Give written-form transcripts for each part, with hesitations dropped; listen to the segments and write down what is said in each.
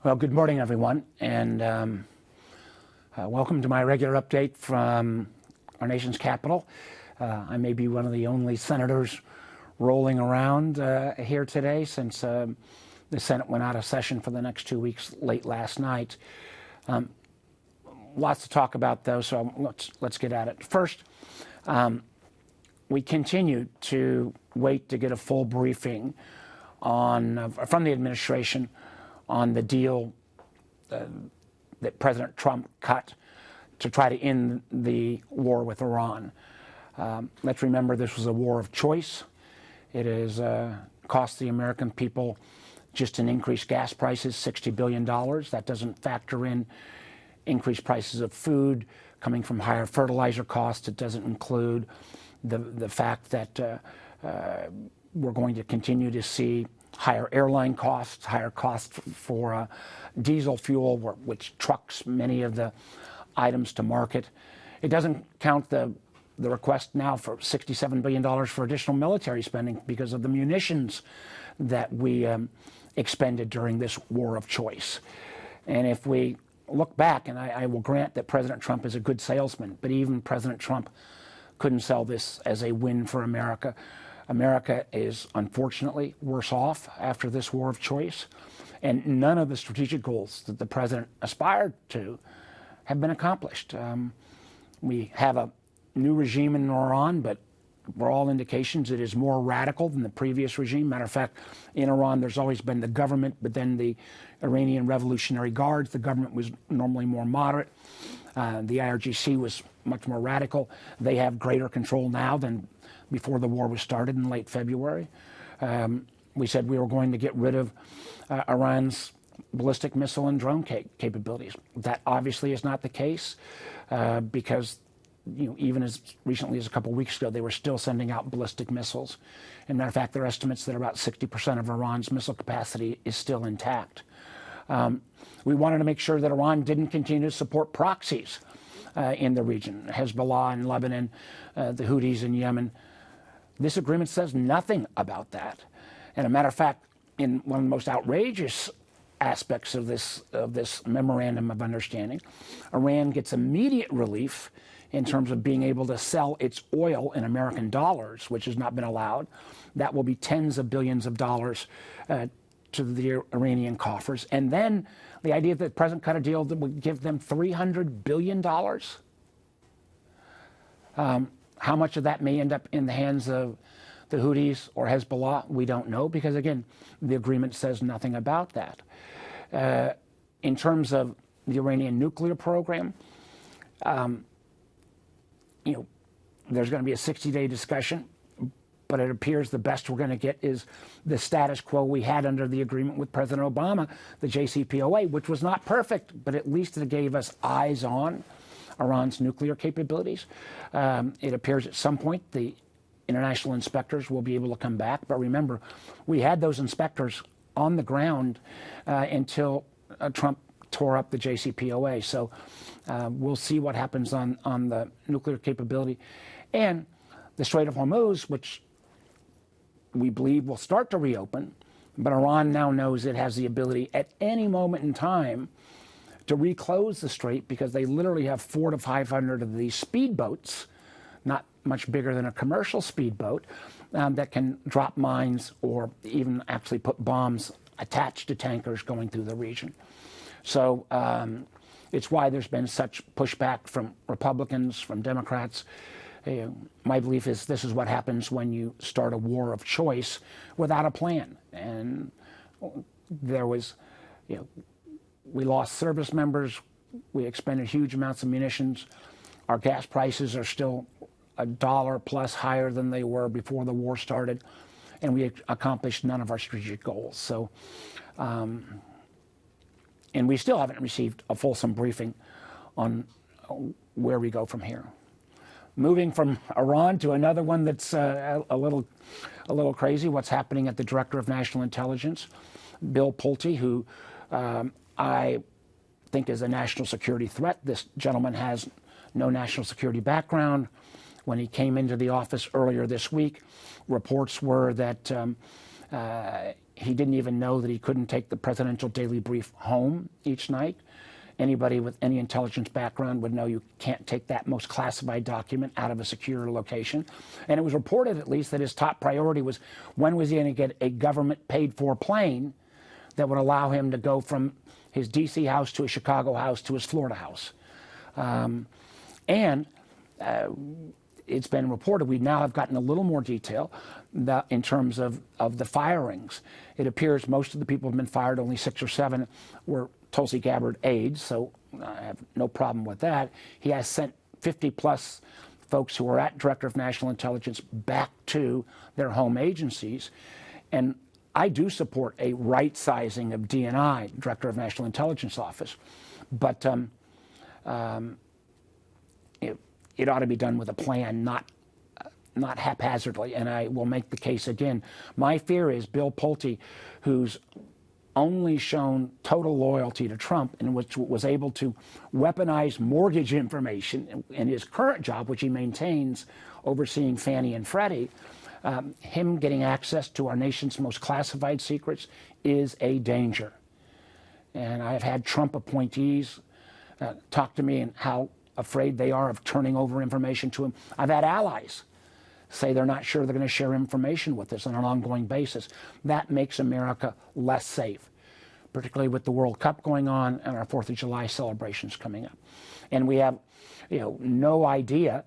Well, good morning, everyone, and welcome to my regular update from our nation's capital. I may be one of the only senators rolling around here today since the Senate went out of session for the next 2 weeks late last night. Lots to talk about, though, so let's get at it. First, we continue to wait to get a full briefing on from the administration on the deal that President Trump cut to try to end the war with Iran. Let's remember this was a war of choice. It has cost the American people just in increased gas prices $60 billion. That doesn't factor in increased prices of food coming from higher fertilizer costs. It doesn't include the fact that we're going to continue to see higher airline costs, higher costs for diesel fuel, which trucks many of the items to market. It doesn't count the request now for $67 billion for additional military spending because of the munitions that we expended during this war of choice. And if we look back, and I will grant that President Trump is a good salesman, but even President Trump couldn't sell this as a win for America. America is unfortunately worse off after this war of choice, and none of the strategic goals that the president aspired to have been accomplished. We have a new regime in Iran, but for all indications it is more radical than the previous regime. Matter of fact, in Iran there's always been the government, but then the Iranian Revolutionary Guards. The government was normally more moderate. The IRGC was much more radical. They have greater control now than before the war was started in late February. We said we were going to get rid of Iran's ballistic missile and drone capabilities. That obviously is not the case because even as recently as a couple of weeks ago, they were still sending out ballistic missiles. And matter of fact, there are estimates that about 60% of Iran's missile capacity is still intact. We wanted to make sure that Iran didn't continue to support proxies in the region, Hezbollah in Lebanon, the Houthis in Yemen. This agreement says nothing about that. And a matter of fact, in one of the most outrageous aspects of this memorandum of understanding, Iran gets immediate relief in terms of being able to sell its oil in American dollars, which has not been allowed. That will be tens of billions of dollars to the Iranian coffers. And then the idea that the president cut a deal that would give them $300 billion. How much of that may end up in the hands of the Houthis or Hezbollah, we don't know, because again, the agreement says nothing about that. In terms of the Iranian nuclear program, there's going to be a 60-day discussion, but it appears the best we're going to get is the status quo we had under the agreement with President Obama, the JCPOA, which was not perfect, but at least it gave us eyes on Iran's nuclear capabilities. It appears at some point the international inspectors will be able to come back. But remember, we had those inspectors on the ground until Trump tore up the JCPOA. So we'll see what happens on the nuclear capability. And the Strait of Hormuz, which we believe will start to reopen, but Iran now knows it has the ability at any moment in time to reclose the strait because they literally have 400 to 500 of these speedboats, not much bigger than a commercial speedboat, that can drop mines or even actually put bombs attached to tankers going through the region. So it's why there's been such pushback from Republicans, from Democrats. My belief is this is what happens when you start a war of choice without a plan. And there was, we lost service members. We expended huge amounts of munitions. Our gas prices are still $1 plus higher than they were before the war started. And we accomplished none of our strategic goals. So, and we still haven't received a fulsome briefing on where we go from here. Moving from Iran to another one that's a little crazy, what's happening at the Director of National Intelligence, Bill Pulte, who I think is a national security threat. This gentleman has no national security background. When he came into the office earlier this week, reports were that He didn't even know that he couldn't take the presidential daily brief home each night. Anybody with any intelligence background would know you can't take that most classified document out of a secure location. And it was reported, at least, that his top priority was when was he going to get a government paid for plane that would allow him to go from his D.C. house to his Chicago house to his Florida house. It's been reported, we now have gotten a little more detail in terms of the firings. It appears most of the people who have been fired, only 6 or 7 were Tulsi Gabbard aides, so I have no problem with that. He has sent 50-plus folks who are at Director of National Intelligence back to their home agencies. And I do support a right-sizing of DNI, Director of National Intelligence Office, but it ought to be done with a plan, not haphazardly. And I will make the case again. My fear is Bill Pulte, who's only shown total loyalty to Trump and which was able to weaponize mortgage information in his current job, which he maintains overseeing Fannie and Freddie, him getting access to our nation's most classified secrets is a danger. And I have had Trump appointees talk to me and how afraid they are of turning over information to him. I've had allies say they're not sure they're going to share information with us on an ongoing basis. That makes America less safe, particularly with the World Cup going on and our 4th of July celebrations coming up. And we have, no idea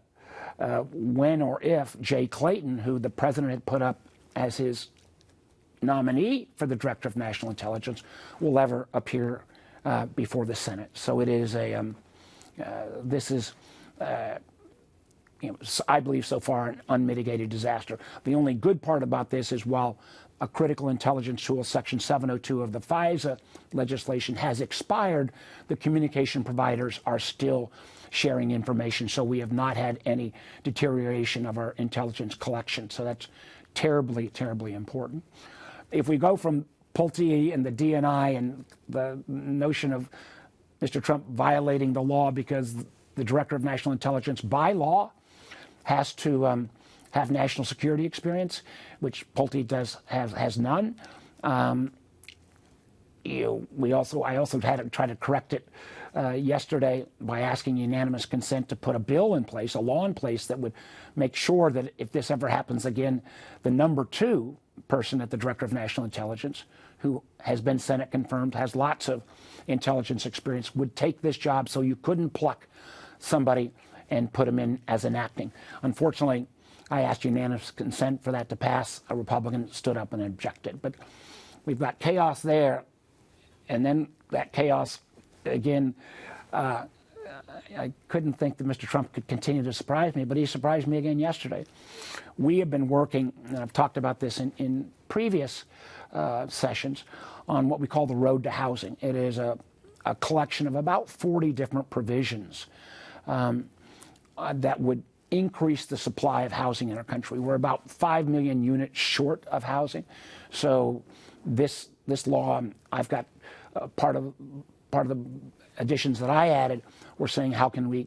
when or if Jay Clayton, who the president had put up as his nominee for the Director of National Intelligence, will ever appear before the Senate. So it is this is, I believe so far, an unmitigated disaster. The only good part about this is while a critical intelligence tool, Section 702 of the FISA legislation, has expired, the communication providers are still sharing information. So we have not had any deterioration of our intelligence collection. So that's terribly, terribly important. If we go from Pulte and the DNI and the notion of Mr. Trump violating the law because the Director of National Intelligence by law has to have national security experience, which Pulte has none. I also had to try to correct it yesterday by asking unanimous consent to put a bill in place, a law in place that would make sure that if this ever happens again, the number 2 person at the Director of National Intelligence, who has been Senate confirmed, has lots of intelligence experience, would take this job so you couldn't pluck somebody and put him in as an acting. Unfortunately, I asked unanimous consent for that to pass. A Republican stood up and objected. But we've got chaos there, and then that chaos, again, I couldn't think that Mr. Trump could continue to surprise me, but he surprised me again yesterday. We have been working, and I've talked about this in previous sessions, on what we call the Road to Housing. It is a collection of about 40 different provisions that would increase the supply of housing in our country. We're about 5 million units short of housing. So this law, I've got part of the additions that I added. We're saying how can we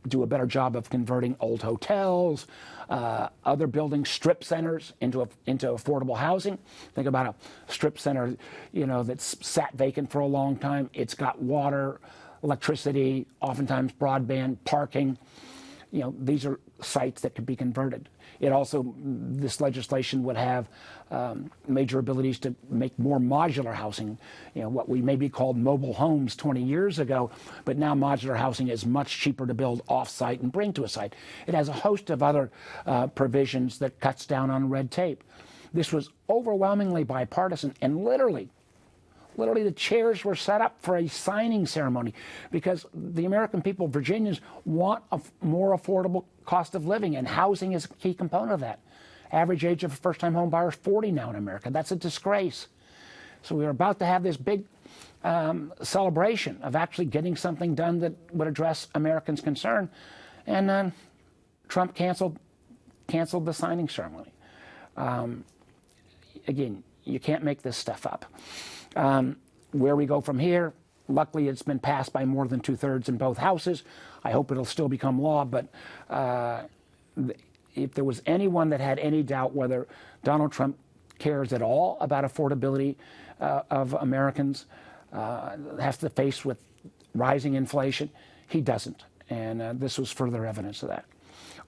do a better job of converting old hotels, other buildings, strip centers into affordable housing. Think about a strip center, that's sat vacant for a long time. It's got water, electricity, oftentimes broadband, parking. These are sites that could be converted. It also, this legislation would have major abilities to make more modular housing, what we maybe called mobile homes 20 years ago, but now modular housing is much cheaper to build off-site and bring to a site. It has a host of other provisions that cuts down on red tape. This was overwhelmingly bipartisan, and literally the chairs were set up for a signing ceremony because the American people, Virginians, want a more affordable cost of living, and housing is a key component of that. Average age of a first-time home buyer is 40 now in America. That's a disgrace. So we were about to have this big celebration of actually getting something done that would address Americans' concern, and Trump canceled the signing ceremony. Again, you can't make this stuff up. Where we go from here, luckily it's been passed by more than 2/3 in both houses. I hope it'll still become law, but if there was anyone that had any doubt whether Donald Trump cares at all about affordability of Americans have to face with rising inflation. He doesn't, and this was further evidence of that.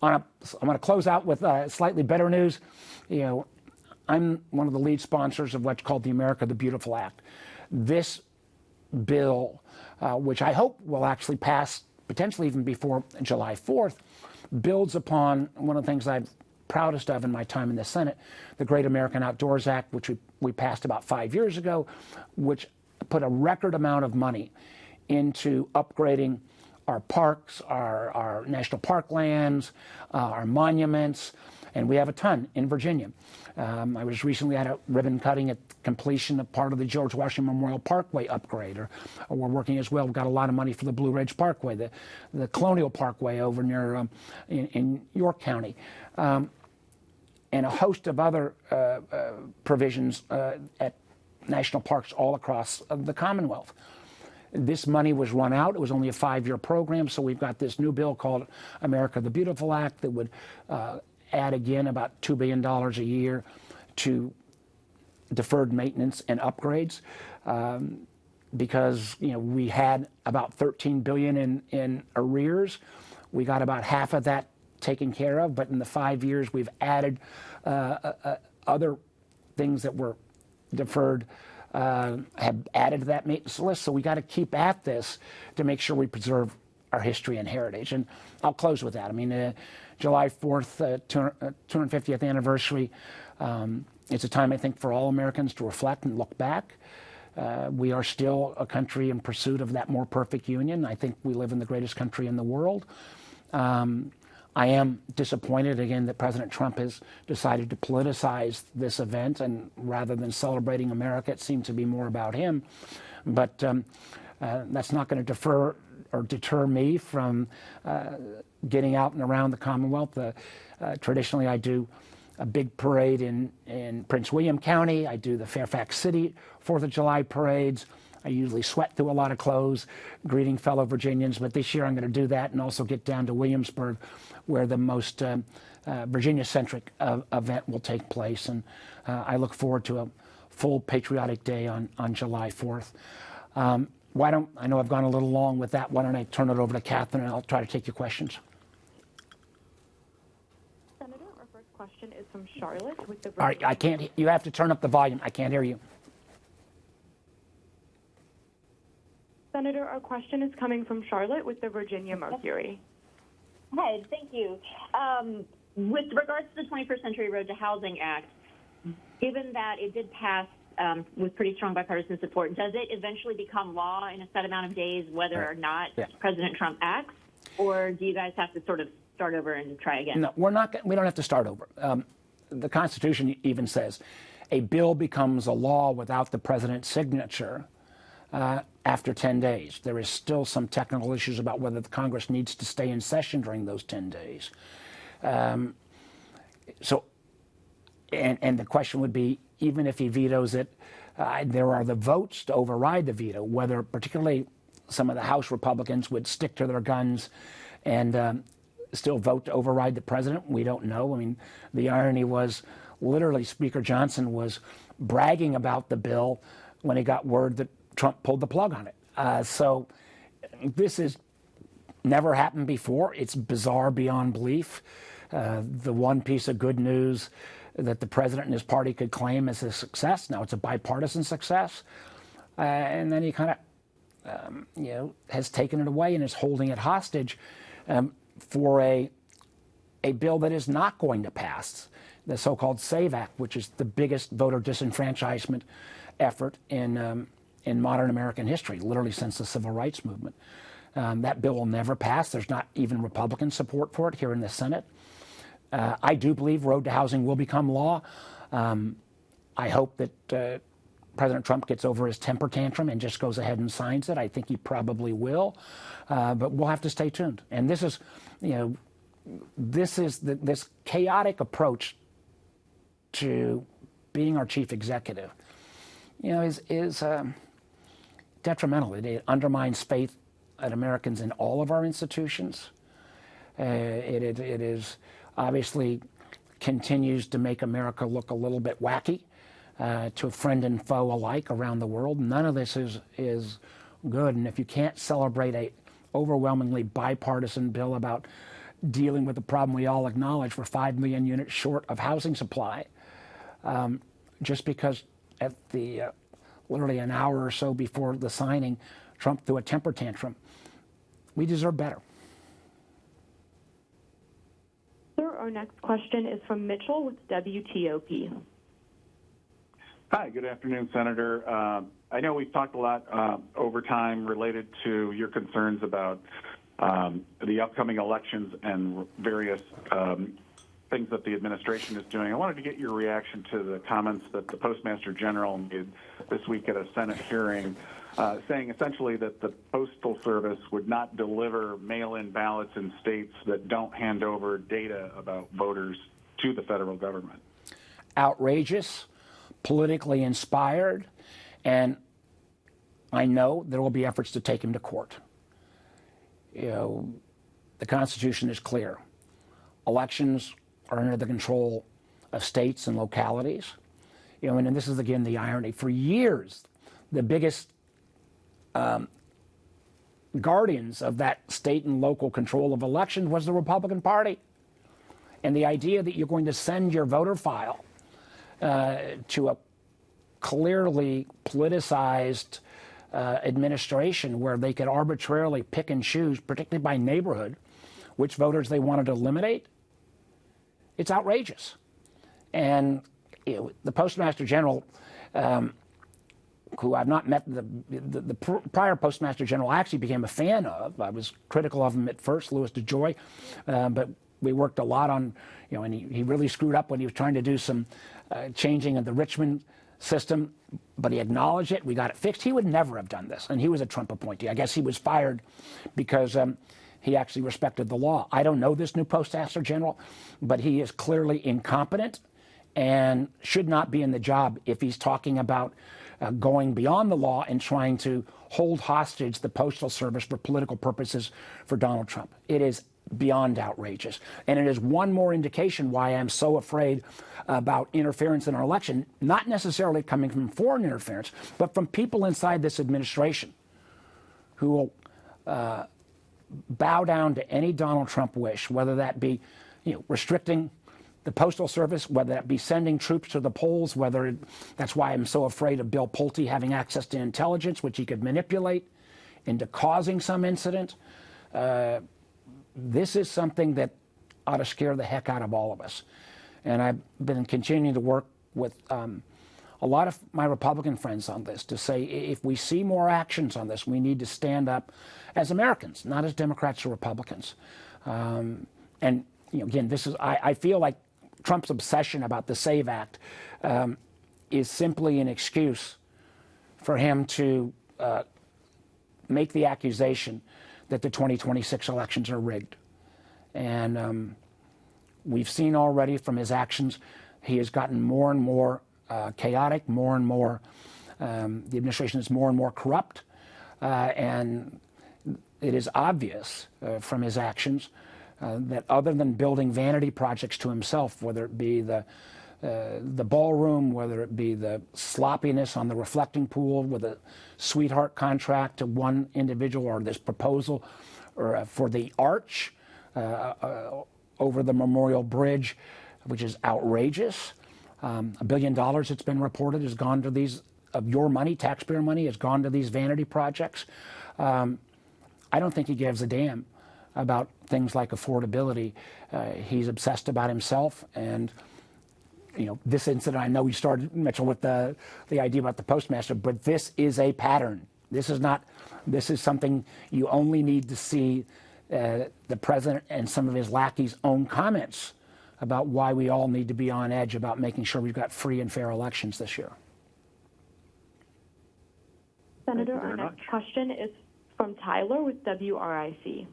I'm going to close out with slightly better news. You know, I'm one of the lead sponsors of what's called the America the Beautiful Act. This bill, which I hope will actually pass potentially even before July 4th, builds upon one of the things I'm proudest of in my time in the Senate, the Great American Outdoors Act, which we passed about 5 years ago, which put a record amount of money into upgrading our parks, our national park lands, our monuments, and we have a ton in Virginia. I was recently at a ribbon cutting at completion of part of the George Washington Memorial Parkway upgrade, or we're working as well. We've got a lot of money for the Blue Ridge Parkway, the Colonial Parkway over near in York County, and a host of other provisions at national parks all across the Commonwealth. This money was run out. It was only a 5-year program, so we've got this new bill called America the Beautiful Act that would add again about $2 billion a year to deferred maintenance and upgrades, because we had about $13 billion in arrears. We got about half of that taken care of, but in the 5 years we've added other things that were deferred, have added to that maintenance list. So we got to keep at this to make sure we preserve our history and heritage. And I'll close with that. I mean, July 4th, 250th anniversary, it's a time, I think, for all Americans to reflect and look back. We are still a country in pursuit of that more perfect union. I think we live in the greatest country in the world. I am disappointed, again, that President Trump has decided to politicize this event, and rather than celebrating America, it seemed to be more about him. But that's not going to defer or deter me from getting out and around the Commonwealth. Traditionally, I do a big parade in Prince William County. I do the Fairfax City 4th of July parades. I usually sweat through a lot of clothes greeting fellow Virginians, but this year I'm going to do that and also get down to Williamsburg, where the most Virginia-centric event will take place. And I look forward to a full patriotic day on July 4th. I know I've gone a little long with that. Why don't I turn it over to Catherine, and I'll try to take your questions. Senator, our first question is from Charlotte with the... All right, I can't, you have to turn up the volume. I can't hear you. Senator, our question is coming from Charlotte with the Virginia Mercury. Hi, thank you. With regards to the 21st Century Road to Housing Act, given that it did pass with pretty strong bipartisan support, does it eventually become law in a set amount of days whether or not President Trump acts, or do you guys have to sort of start over and try again? No, we don't have to start over. The Constitution even says a bill becomes a law without the president's signature after 10 days. There is still some technical issues about whether the Congress needs to stay in session during those 10 days. And the question would be, even if he vetoes it, there are the votes to override the veto, whether particularly some of the House Republicans would stick to their guns and still vote to override the president. We don't know. I mean, the irony was literally Speaker Johnson was bragging about the bill when he got word that Trump pulled the plug on it. So this has never happened before. It's bizarre beyond belief. The one piece of good news that the president and his party could claim as a success, now it's a bipartisan success, and then he kind of has taken it away and is holding it hostage for a bill that is not going to pass, the so-called SAVE Act, which is the biggest voter disenfranchisement effort in modern American history, literally since the Civil Rights Movement. That bill will never pass. There's not even Republican support for it here in the Senate. I do believe Road to Housing will become law. I hope that President Trump gets over his temper tantrum and just goes ahead and signs it. I think he probably will, but we'll have to stay tuned. And this is, this chaotic approach to being our chief executive, is detrimental. It undermines faith in Americans in all of our institutions. It is obviously continues to make America look a little bit wacky to friend and foe alike around the world. None of this is good. And if you can't celebrate a overwhelmingly bipartisan bill about dealing with the problem we all acknowledge, we're 5 million units short of housing supply, just because at the literally an hour or so before the signing, Trump threw a temper tantrum. We deserve better. Sir, our next question is from Mitchell with WTOP. Hi, good afternoon, Senator. I know we've talked a lot over time related to your concerns about the upcoming elections and various things that the administration is doing. I wanted to get your reaction to the comments that the Postmaster General made this week at a Senate hearing, saying essentially that the Postal Service would not deliver mail-in ballots in states that don't hand over data about voters to the federal government. Outrageous, politically inspired, and I know there will be efforts to take him to court. You know, the Constitution is clear. Elections are under the control of states and localities. You know, and this is again the irony. For years, the biggest guardians of that state and local control of elections was the Republican Party. And the idea that you're going to send your voter file to a clearly politicized administration where they could arbitrarily pick and choose, particularly by neighborhood, which voters they wanted to eliminate, it's outrageous. And you know, the Postmaster General, who I've not met, the prior Postmaster General I actually became a fan of. I was critical of him at first, Louis DeJoy, but we worked a lot on, you know, and he really screwed up when he was trying to do some changing of the Richmond system, but he acknowledged it. We got it fixed. He would never have done this, and he was a Trump appointee. I guess he was fired because he actually respected the law. I don't know this new Postmaster General, but he is clearly incompetent and should not be in the job if he's talking about going beyond the law and trying to hold hostage the Postal Service for political purposes for Donald Trump. It is beyond outrageous. And it is one more indication why I'm so afraid about interference in our election, not necessarily coming from foreign interference, but from people inside this administration who will bow down to any Donald Trump wish, whether that be, you know, restricting the Postal Service, whether that be sending troops to the polls, that's why I'm so afraid of Bill Pulte having access to intelligence, which he could manipulate into causing some incident. This is something that ought to scare the heck out of all of us. And I've been continuing to work with a lot of my Republican friends on this to say if we see more actions on this, we need to stand up as Americans, not as Democrats or Republicans. And you know, again, this is I feel like Trump's obsession about the SAVE Act is simply an excuse for him to make the accusation that the 2026 elections are rigged. And we've seen already from his actions, he has gotten more and more chaotic, more and more, the administration is more and more corrupt. And it is obvious from his actions that other than building vanity projects to himself, whether it be the ballroom, whether it be the sloppiness on the reflecting pool with a sweetheart contract to one individual, or this proposal or for the arch over the Memorial Bridge, which is outrageous. $1 billion, it's been reported, has gone to these, of your money, taxpayer money, has gone to these vanity projects. I don't think he gives a damn about things like affordability. He's obsessed about himself. And you know, this incident, I know we started, Mitchell, with the idea about the postmaster, but this is a pattern. This is something you only need to see the president and some of his lackeys' own comments about why we all need to be on edge about making sure we've got free and fair elections this year. Senator, our next question is from Tyler with WRIC.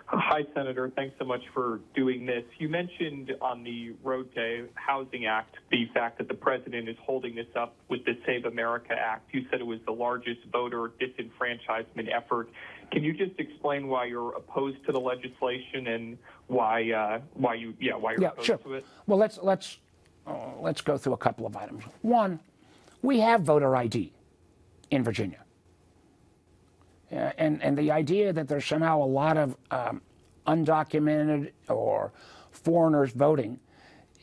Hi, Senator. Thanks so much for doing this. You mentioned on the Road to Housing Act the fact that the president is holding this up with the Save America Act. You said it was the largest voter disenfranchisement effort. Can you just explain why you're opposed to the legislation and why you're opposed sure. to it? Well, let's let's go through a couple of items. One, we have voter ID in Virginia. And the idea that there's somehow a lot of undocumented or foreigners voting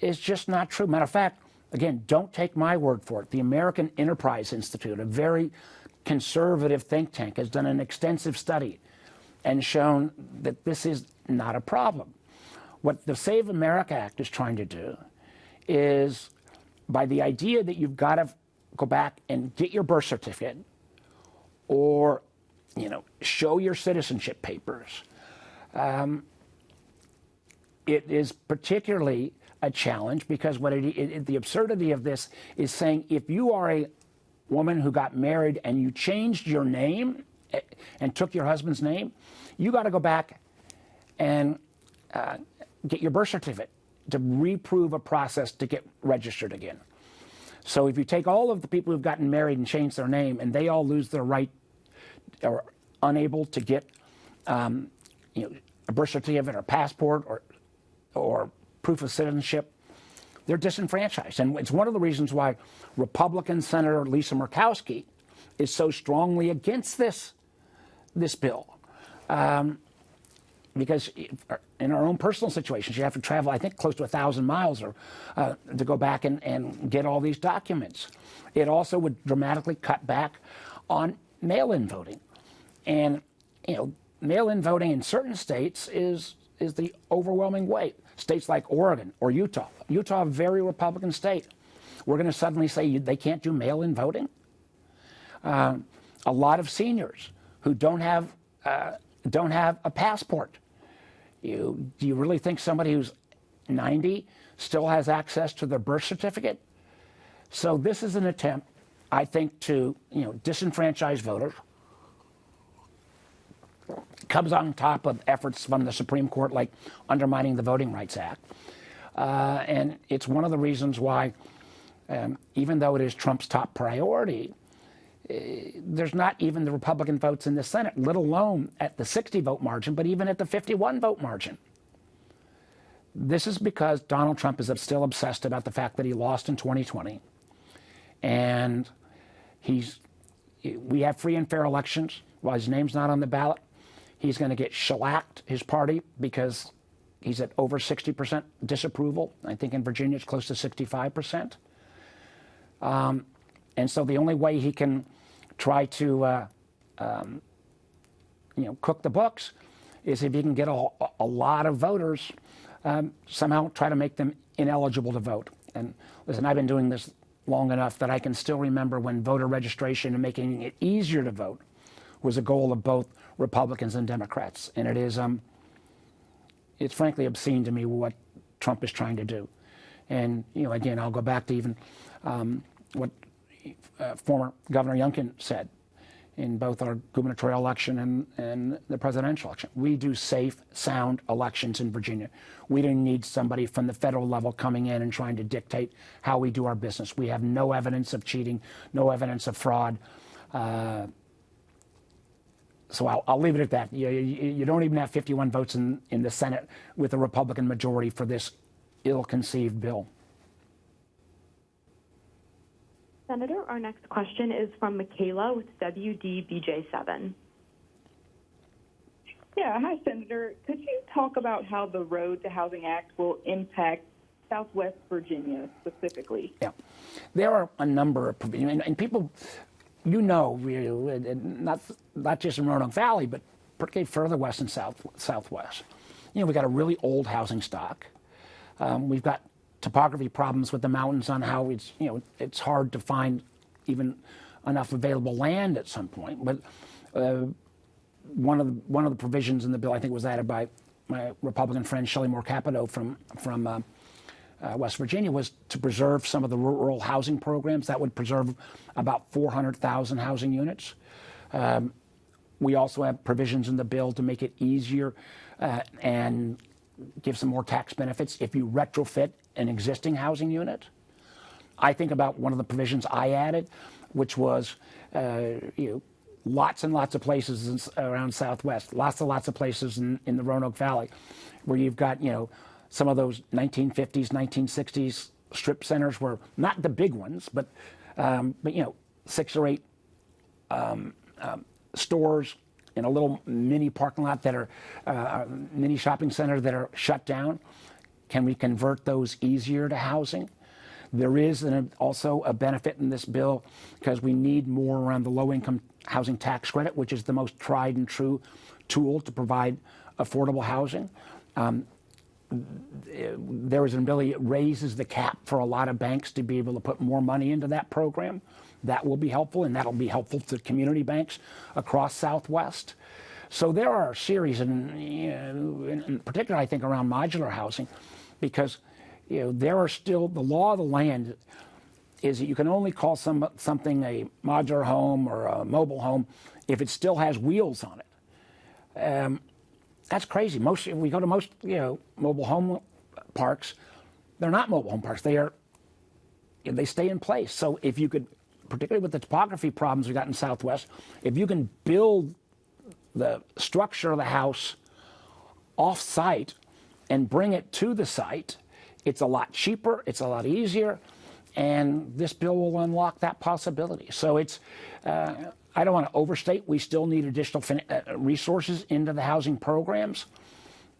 is just not true. Matter of fact, again, don't take my word for it. The American Enterprise Institute, a very conservative think tank, has done an extensive study and shown that this is not a problem. What the Save America Act is trying to do is, by the idea that you've got to go back and get your birth certificate or, show your citizenship papers, it is particularly a challenge because the absurdity of this is saying if you are a woman who got married and you changed your name and took your husband's name, you got to go back and get your birth certificate to reprove a process to get registered again. So if you take all of the people who've gotten married and changed their name and they all lose their right or unable to get a birth certificate or passport or proof of citizenship, they're disenfranchised. And it's one of the reasons why Republican Senator Lisa Murkowski is so strongly against this bill. Because in her own personal situation, she have to travel, I think, close to 1,000 miles to go back and get all these documents. It also would dramatically cut back on mail-in voting. And, mail-in voting in certain states is the overwhelming way. States like Oregon or Utah. Utah, a very Republican state. We're going to suddenly say they can't do mail-in voting? A lot of seniors who don't have a passport. Do you really think somebody who's 90 still has access to their birth certificate? So this is an attempt, I think, to disenfranchise voters. Comes on top of efforts from the Supreme Court like undermining the Voting Rights Act. And it's one of the reasons why, even though it is Trump's top priority, there's not even the Republican votes in the Senate, let alone at the 60-vote margin, but even at the 51-vote margin. This is because Donald Trump is still obsessed about the fact that he lost in 2020. And we have free and fair elections while his name's not on the ballot. He's going to get shellacked, his party, because he's at over 60% disapproval. I think in Virginia it's close to 65%. And so the only way he can try to cook the books is if he can get a lot of voters, somehow try to make them ineligible to vote. And listen, I've been doing this long enough that I can still remember when voter registration and making it easier to vote was a goal of both Republicans and Democrats. And it's frankly obscene to me what Trump is trying to do. And, again, I'll go back to even what former Governor Youngkin said in both our gubernatorial election and the presidential election. We do safe, sound elections in Virginia. We don't need somebody from the federal level coming in and trying to dictate how we do our business. We have no evidence of cheating, no evidence of fraud. So I'll leave it at that. You don't even have 51 votes in the Senate with a Republican majority for this ill-conceived bill. Senator, our next question is from Michaela with WDBJ7. Yeah, hi, Senator. Could you talk about how the Road to Housing Act will impact Southwest Virginia specifically? Yeah, there are a number of provisions, and people, not just in Roanoke Valley, but particularly further west and southwest. We've got a really old housing stock. We've got topography problems with the mountains on how it's hard to find even enough available land at some point. But one of the provisions in the bill, I think, was added by my Republican friend Shelley Moore Capito from West Virginia, was to preserve some of the rural housing programs. That would preserve about 400,000 housing units. We also have provisions in the bill to make it easier and give some more tax benefits if you retrofit an existing housing unit. I think about one of the provisions I added, which was lots and lots of places around Southwest, lots of places in the Roanoke Valley where you've got, some of those 1950s, 1960s strip centers where, not the big ones, but 6 or 8 stores in a little mini parking lot that are mini shopping center that are shut down. Can we convert those easier to housing? There is also a benefit in this bill because we need more around the low-income housing tax credit, which is the most tried and true tool to provide affordable housing. There is an ability, it raises the cap for a lot of banks to be able to put more money into that program. That will be helpful, and that'll be helpful to community banks across Southwest. So there are a series, and in particular, I think, around modular housing, because there are still, the law of the land is that you can only call something a modular home or a mobile home if it still has wheels on it. That's crazy. If we go to most mobile home parks, they're not mobile home parks. They stay in place. So if you could, particularly with the topography problems we got in Southwest, if you can build the structure of the house off-site and bring it to the site, it's a lot cheaper, it's a lot easier, and this bill will unlock that possibility. So it's, I don't want to overstate, we still need additional resources into the housing programs,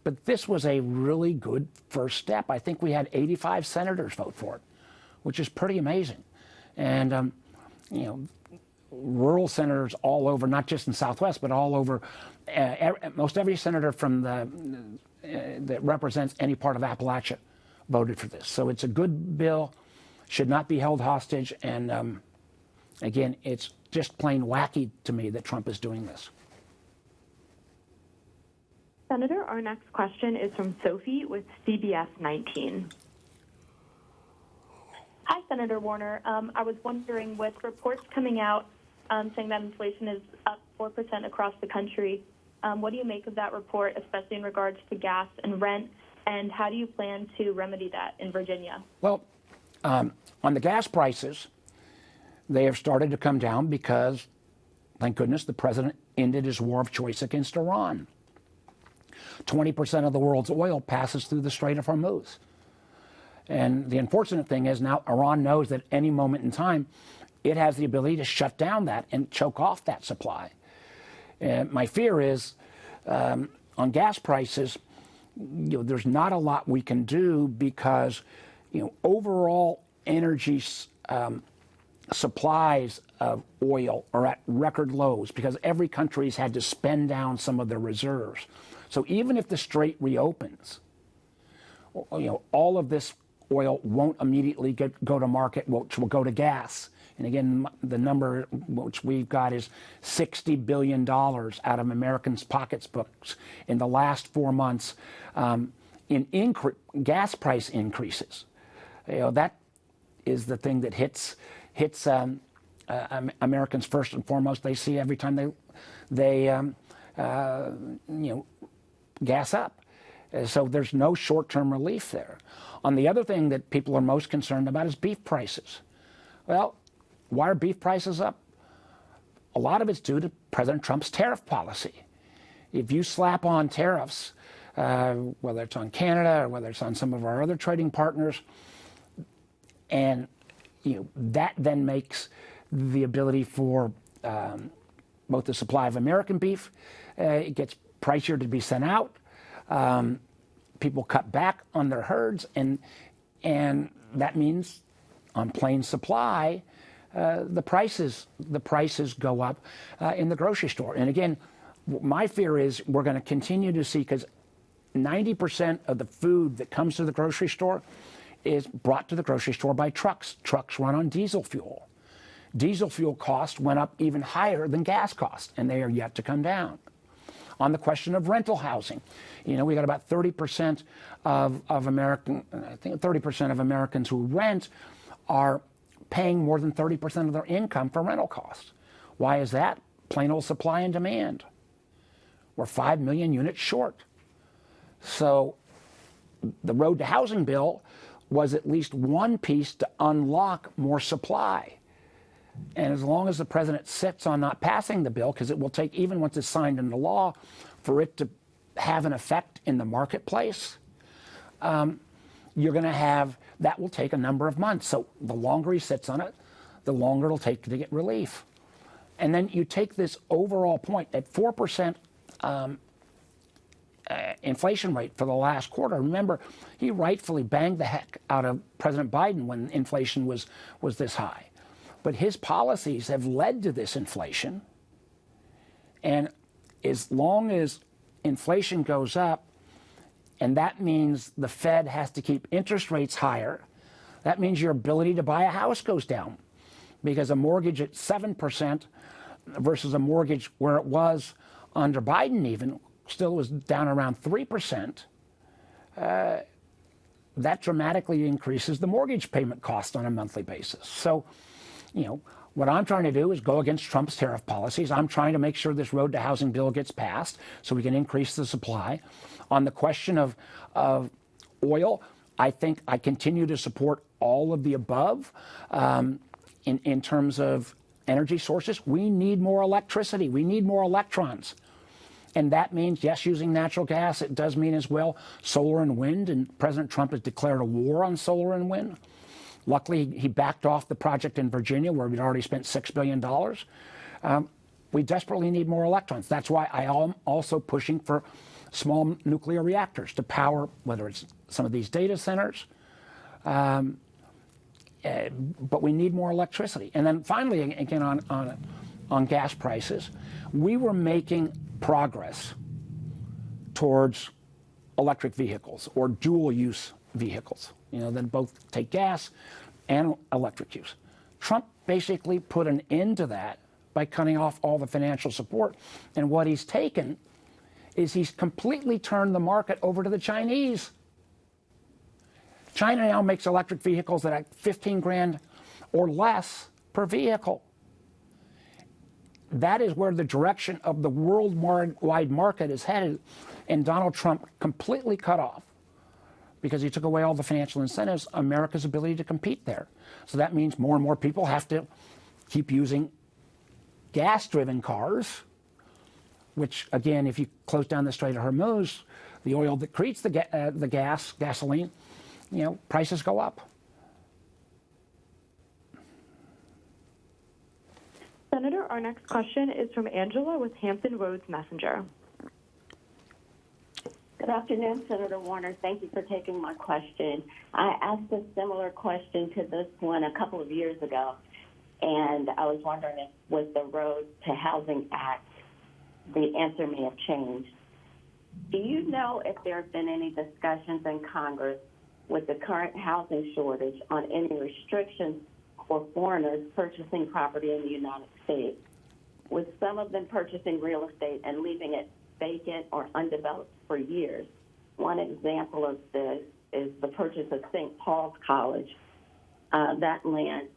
but this was a really good first step. I think we had 85 senators vote for it, which is pretty amazing. And, rural senators all over, not just in Southwest, but all over, most every senator from that represents any part of Appalachia voted for this. So it's a good bill, should not be held hostage, and again, it's just plain wacky to me that Trump is doing this. Senator, our next question is from Sophie with CBS 19. Hi, Senator Warner. I was wondering, with reports coming out saying that inflation is up 4% across the country, what do you make of that report, especially in regards to gas and rent, and how do you plan to remedy that in Virginia? Well, on the gas prices, they have started to come down because, thank goodness, the president ended his war of choice against Iran. 20% of the world's oil passes through the Strait of Hormuz. And the unfortunate thing is now Iran knows that any moment in time, it has the ability to shut down that and choke off that supply. And my fear is on gas prices, there's not a lot we can do because, overall energy supplies of oil are at record lows because every country's had to spend down some of their reserves. So even if the strait reopens, all of this oil won't immediately go to market, which will go to gas. And again, the number which we've got is $60 billion out of Americans' pocketbooks in the last 4 months in gas price increases. That is the thing that hits Americans first and foremost. They see every time they gas up. So there's no short-term relief there. On the other thing that people are most concerned about is beef prices. Well, why are beef prices up? A lot of it's due to President Trump's tariff policy. If you slap on tariffs, whether it's on Canada or whether it's on some of our other trading partners, and that then makes the ability for both the supply of American beef, it gets pricier to be sent out. People cut back on their herds, and that means on plain supply, the prices go up in the grocery store. And again, my fear is we're going to continue to see, because 90% of the food that comes to the grocery store is brought to the grocery store by trucks. Trucks run on diesel fuel. Diesel fuel costs went up even higher than gas costs, and they are yet to come down. On the question of rental housing, we got about 30% of Americans who rent are paying more than 30% of their income for rental costs. Why is that? Plain old supply and demand. We're 5 million units short. So the road to housing bill was at least one piece to unlock more supply. And as long as the president sits on not passing the bill, because it will take, even once it's signed into law, for it to have an effect in the marketplace, you're going to have, that will take a number of months. So the longer he sits on it, the longer it'll take to get relief. And then you take this overall point at 4% inflation rate for the last quarter. Remember, he rightfully banged the heck out of President Biden when inflation was this high. But his policies have led to this inflation. And as long as inflation goes up, and that means the Fed has to keep interest rates higher, that means your ability to buy a house goes down. Because a mortgage at 7% versus a mortgage where it was under Biden even, still was down around 3%, that dramatically increases the mortgage payment cost on a monthly basis. So, you know, what I'm trying to do is go against Trump's tariff policies. I'm trying to make sure this road to housing bill gets passed so we can increase the supply. On the question of oil, I think I continue to support all of the above in terms of energy sources. We need more electricity. We need more electrons. And that means, yes, using natural gas. It does mean as well solar and wind. And President Trump has declared a war on solar and wind. Luckily, he backed off the project in Virginia where we'd already spent $6 billion. We desperately need more electrons. That's why I am also pushing for small nuclear reactors to power, whether it's some of these data centers. But we need more electricity. And then finally, again, on gas prices, we were making progress towards electric vehicles or dual-use vehicles, that both take gas and electric use. Trump basically put an end to that by cutting off all the financial support. And what he's taken is he's completely turned the market over to the Chinese. China now makes electric vehicles that are 15 grand or less per vehicle. That is where the direction of the worldwide market is headed, and Donald Trump completely cut off, because he took away all the financial incentives, America's ability to compete there. So that means more and more people have to keep using gas-driven cars, which, again, if you close down the Strait of Hormuz, the oil that creates the gasoline, prices go up. Senator, our next question is from Angela with Hampton Roads Messenger. Good afternoon, Senator Warner. Thank you for taking my question. I asked a similar question to this one a couple of years ago, and I was wondering if with the Road to Housing Act, the answer may have changed. Do you know if there have been any discussions in Congress with the current housing shortage on any restrictions for foreigners purchasing property in the United States, with some of them purchasing real estate and leaving it vacant or undeveloped for years? One example of this is the purchase of St. Paul's College, that land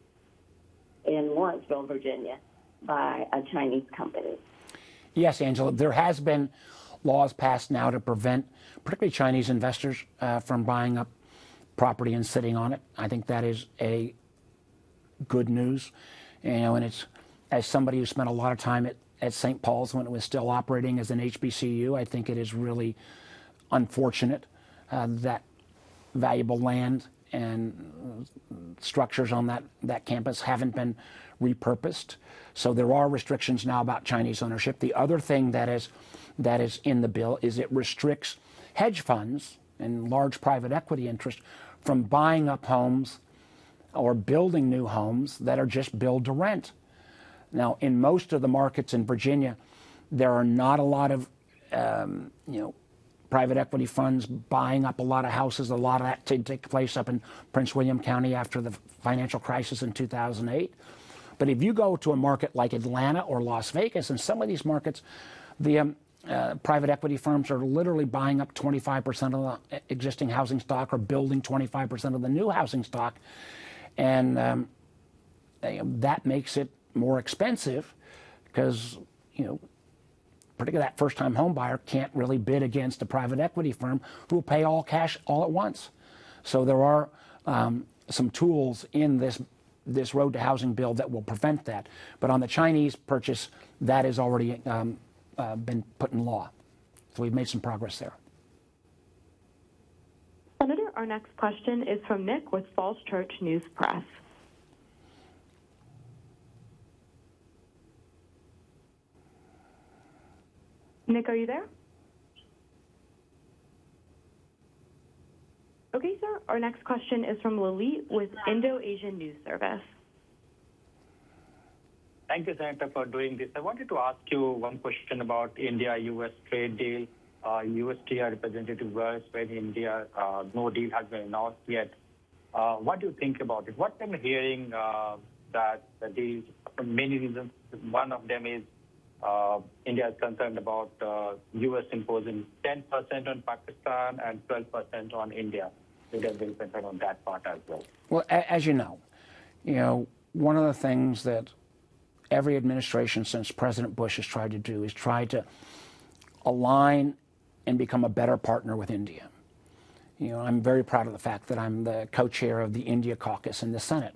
in Lawrenceville, Virginia, by a Chinese company. Yes, Angela, there has been laws passed now to prevent particularly Chinese investors from buying up property and sitting on it. I think that is a good news. And it's, as somebody who spent a lot of time at St. Paul's when it was still operating as an HBCU, I think it is really unfortunate that valuable land and structures on that campus haven't been repurposed. So there are restrictions now about Chinese ownership. The other thing that is in the bill is it restricts hedge funds and large private equity interest from buying up homes or building new homes that are just build to rent. Now, in most of the markets in Virginia, there are not a lot of, private equity funds buying up a lot of houses. A lot of that did take place up in Prince William County after the financial crisis in 2008. But if you go to a market like Atlanta or Las Vegas, in some of these markets, the private equity firms are literally buying up 25% of the existing housing stock or building 25% of the new housing stock. And that makes it more expensive because, particularly that first-time home buyer can't really bid against a private equity firm who will pay all cash all at once. So there are some tools in this road to housing bill that will prevent that. But on the Chinese purchase, that has already been put in law. So we've made some progress there. Senator, our next question is from Nick with Falls Church News Press. Nick, are you there? Okay, sir. Our next question is from Lalit with Indo-Asian News Service. Thank you, Senator, for doing this. I wanted to ask you one question about India-U.S. trade deal. USTR representative was when India, no deal has been announced yet. What do you think about it? What I'm hearing that the deal, for many reasons, one of them is India is concerned about U.S. imposing 10% on Pakistan and 12% on India. India is very concerned on that part as well. Well, as you know, one of the things that every administration since President Bush has tried to do is try to align and become a better partner with India. I'm very proud of the fact that I'm the co-chair of the India caucus in the Senate.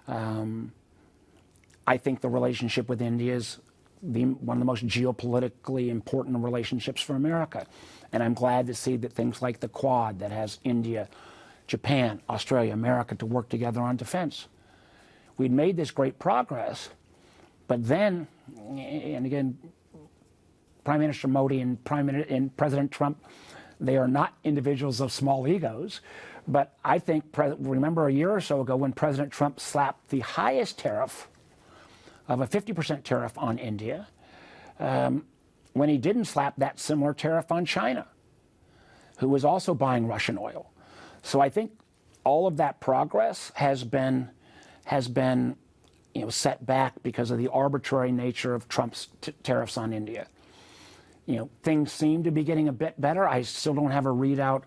I think the relationship with India is one of the most geopolitically important relationships for America. And I'm glad to see that things like the Quad that has India, Japan, Australia, America to work together on defense. We'd made this great progress, but then, and again, Prime Minister Modi and President Trump, they are not individuals of small egos. But I think, remember a year or so ago when President Trump slapped the highest tariff of a 50% tariff on India, when he didn't slap that similar tariff on China, who was also buying Russian oil. So I think all of that progress has been set back because of the arbitrary nature of Trump's tariffs on India. Things seem to be getting a bit better. I still don't have a readout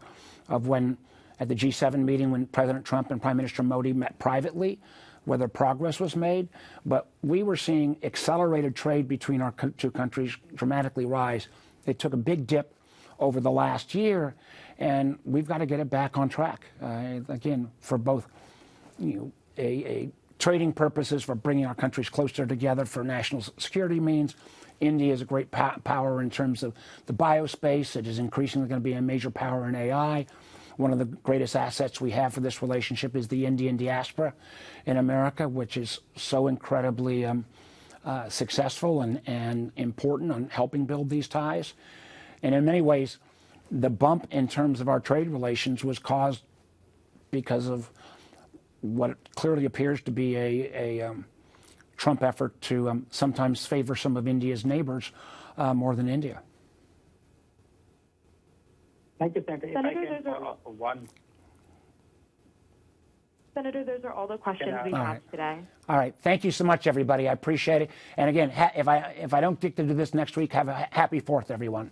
of when, at the G7 meeting, when President Trump and Prime Minister Modi met privately, whether progress was made. But we were seeing accelerated trade between our two countries dramatically rise. It took a big dip over the last year, and we've got to get it back on track. Again, for both trading purposes, for bringing our countries closer together for national security means. India is a great power in terms of the biospace. It is increasingly going to be a major power in AI. One of the greatest assets we have for this relationship is the Indian diaspora in America, which is so incredibly successful and important on helping build these ties. And in many ways, the bump in terms of our trade relations was caused because of what clearly appears to be a Trump effort to sometimes favor some of India's neighbors more than India. Thank you, Senator. Senator, those are all the questions we have today. All right. Thank you so much, everybody. I appreciate it. And again, if I don't get to do this next week, have a happy 4th, everyone.